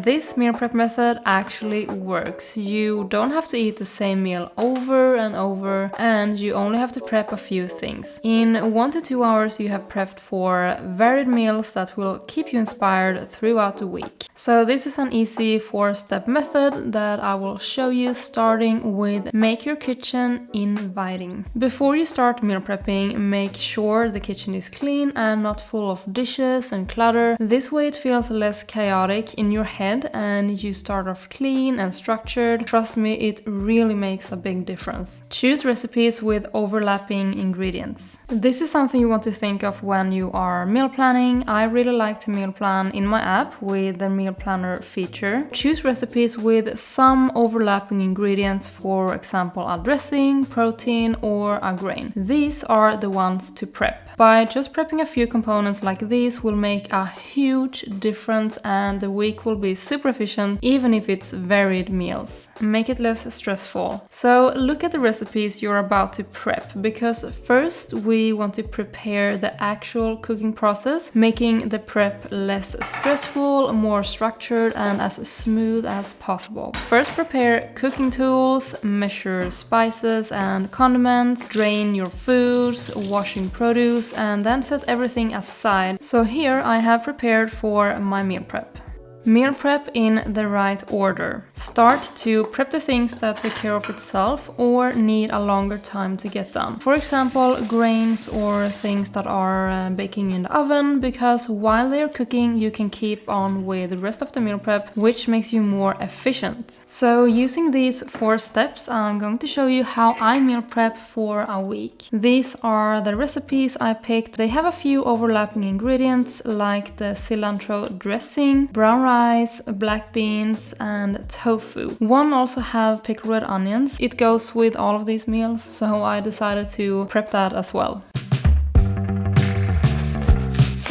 This meal prep method actually works. You don't have to eat the same meal over and over, and you only have to prep a few things. In 1 to 2 hours you have prepped for varied meals that will keep you inspired throughout the week. So this is an easy 4-step method that I will show you, starting with make your kitchen inviting. Before you start meal prepping, make sure the kitchen is clean and not full of dishes and clutter. This way it feels less chaotic in your head and you start off clean and structured. Trust me, it really makes a big difference. Choose recipes with overlapping ingredients. This is something you want to think of when you are meal planning. I really like to meal plan in my app with the meal planner feature. Choose recipes with some overlapping ingredients, for example a dressing, protein, or a grain. These are the ones to prep. By just prepping a few components like these will make a huge difference, and the week will be super efficient even if it's varied meals. Make it less stressful. So look at the recipes you're about to prep, because first we want to prepare the actual cooking process, making the prep less stressful, more structured, and as smooth as possible. First, prepare cooking tools, measure spices and condiments, drain your foods, washing produce, and then set everything aside. So here I have prepared for my meal prep. Meal prep in the right order. Start to prep the things that take care of itself or need a longer time to get done. For example, grains or things that are baking in the oven, because while they are cooking you can keep on with the rest of the meal prep, which makes you more efficient. So using these 4 steps, I'm going to show you how I meal prep for a week. These are the recipes I picked. They have a few overlapping ingredients like the cilantro dressing, brown rice, black beans, and tofu. One also have pickled red onions. It goes with all of these meals, so I decided to prep that as well.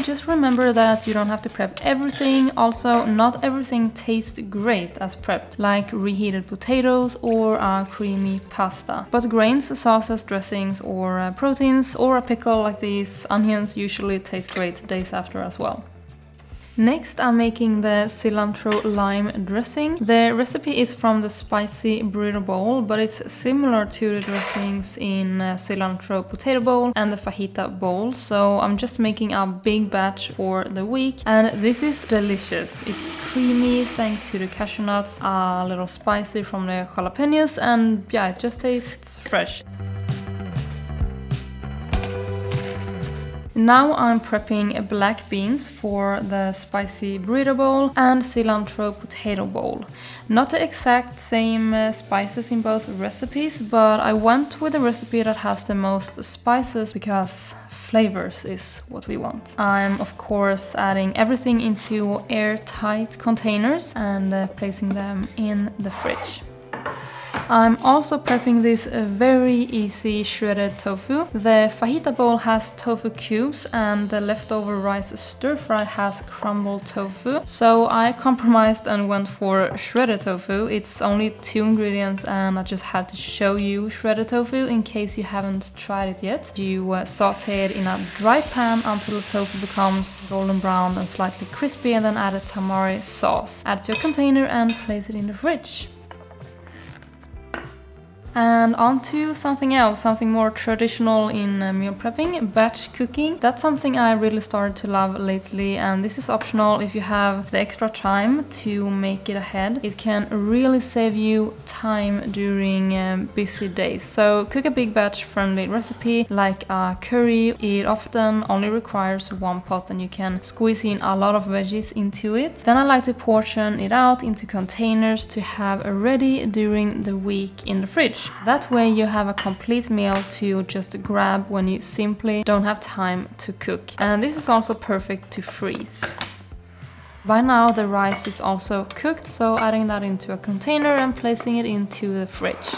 Just remember that you don't have to prep everything. Also, not everything tastes great as prepped, like reheated potatoes or a creamy pasta. But grains, sauces, dressings, or proteins, or a pickle like these onions usually taste great days after as well. Next, I'm making the cilantro lime dressing. The recipe is from the spicy burrito bowl, but it's similar to the dressings in cilantro potato bowl and the fajita bowl. So I'm just making a big batch for the week, and this is delicious. It's creamy thanks to the cashew nuts, a little spicy from the jalapeños, and yeah, it just tastes fresh. Now I'm prepping black beans for the spicy burrito bowl and cilantro potato bowl. Not the exact same spices in both recipes, but I went with the recipe that has the most spices because flavors is what we want. I'm of course adding everything into airtight containers and placing them in the fridge. I'm also prepping this very easy shredded tofu. The fajita bowl has tofu cubes and the leftover rice stir fry has crumbled tofu. So I compromised and went for shredded tofu. It's only 2 ingredients and I just had to show you shredded tofu in case you haven't tried it yet. You saute it in a dry pan until the tofu becomes golden brown and slightly crispy, and then add a tamari sauce. Add to a container and place it in the fridge. And on to something else, something more traditional in meal prepping, batch cooking. That's something I really started to love lately, and this is optional if you have the extra time to make it ahead. It can really save you time during busy days. So cook a big batch friendly recipe like a curry. It often only requires 1 pot and you can squeeze in a lot of veggies into it. Then I like to portion it out into containers to have ready during the week in the fridge. That way you have a complete meal to just grab when you simply don't have time to cook. And this is also perfect to freeze. By now the rice is also cooked, so adding that into a container and placing it into the fridge.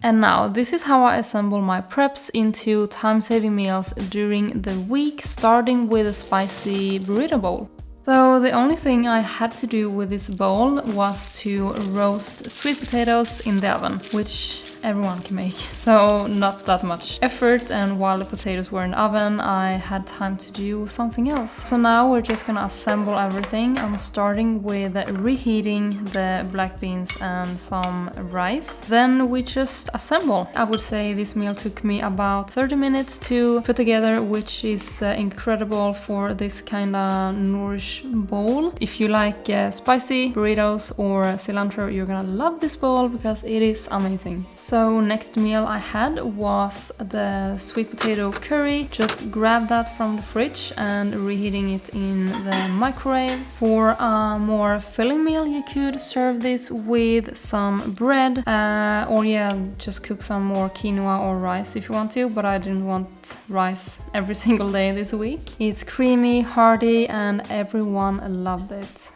And now, this is how I assemble my preps into time-saving meals during the week, starting with a spicy burrito bowl. So the only thing I had to do with this bowl was to roast sweet potatoes in the oven, which everyone can make. So not that much effort, and while the potatoes were in the oven, I had time to do something else. So now we're just gonna assemble everything. I'm starting with reheating the black beans and some rice. Then we just assemble. I would say this meal took me about 30 minutes to put together, which is incredible for this kind of nourish bowl. If you like spicy burritos or cilantro, you're gonna love this bowl because it is amazing. So next meal I had was the sweet potato curry. Just grab that from the fridge and reheating it in the microwave. For a more filling meal, you could serve this with some bread, or yeah, just cook some more quinoa or rice if you want to, but I didn't want rice every single day this week. It's creamy, hearty, and everyone loved it.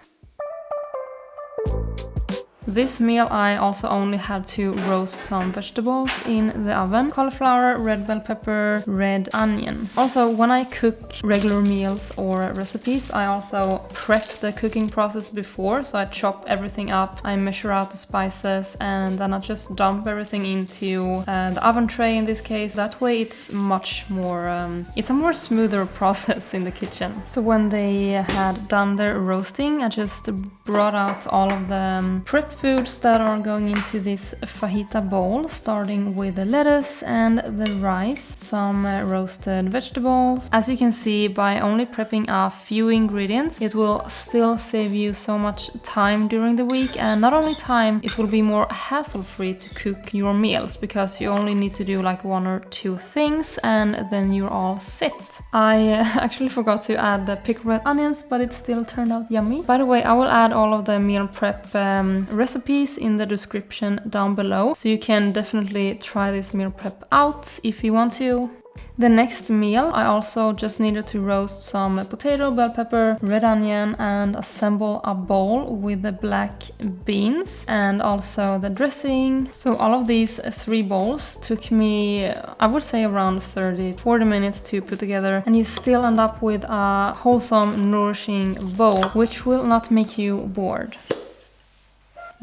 This meal I also only had to roast some vegetables in the oven. Cauliflower, red bell pepper, red onion. Also, when I cook regular meals or recipes, I also prep the cooking process before. So I chop everything up, I measure out the spices, and then I just dump everything into the oven tray in this case. That way it's much more, it's a more smoother process in the kitchen. So when they had done their roasting, I just brought out all of the prep foods that are going into this fajita bowl, starting with the lettuce and the rice, some roasted vegetables. As you can see, by only prepping a few ingredients, it will still save you so much time during the week, and not only time, it will be more hassle-free to cook your meals because you only need to do like 1 or 2 things and then you're all set. I actually forgot to add the pickled red onions, but it still turned out yummy. By the way, I will add all of the meal prep recipes in the description down below, so you can definitely try this meal prep out if you want to. The next meal, I also just needed to roast some potato, bell pepper, red onion, and assemble a bowl with the black beans and also the dressing. So all of these 3 bowls took me, I would say, around 30-40 minutes to put together, and you still end up with a wholesome, nourishing bowl, which will not make you bored.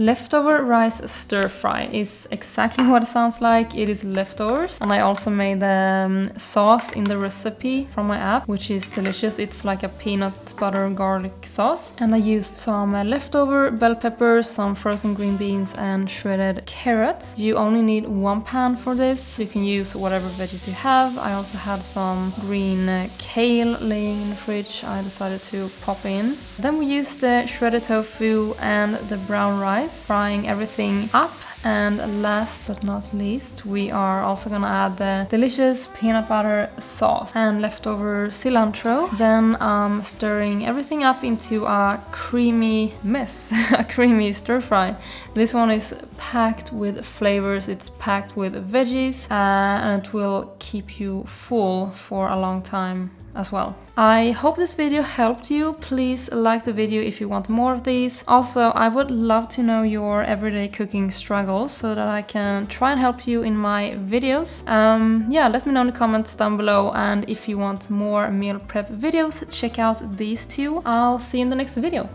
Leftover rice stir fry is exactly what it sounds like. It is leftovers, and I also made the sauce in the recipe from my app, which is delicious. It's like a peanut butter garlic sauce, and I used some leftover bell peppers, some frozen green beans, and shredded carrots. You only need 1 pan for this. You can use whatever veggies you have. I also had some green kale laying in the fridge. I decided to pop in. Then we used the shredded tofu and the brown rice, frying everything up. And last but not least, we are also gonna add the delicious peanut butter sauce and leftover cilantro. Then stirring everything up into a creamy mess, a creamy stir fry. This one is packed with flavors, it's packed with veggies, and it will keep you full for a long time as well. I hope this video helped you. Please like the video if you want more of these. Also, I would love to know your everyday cooking struggles so that I can try and help you in my videos. Yeah, let me know in the comments down below, and if you want more meal prep videos, check out these 2. I'll see you in the next video.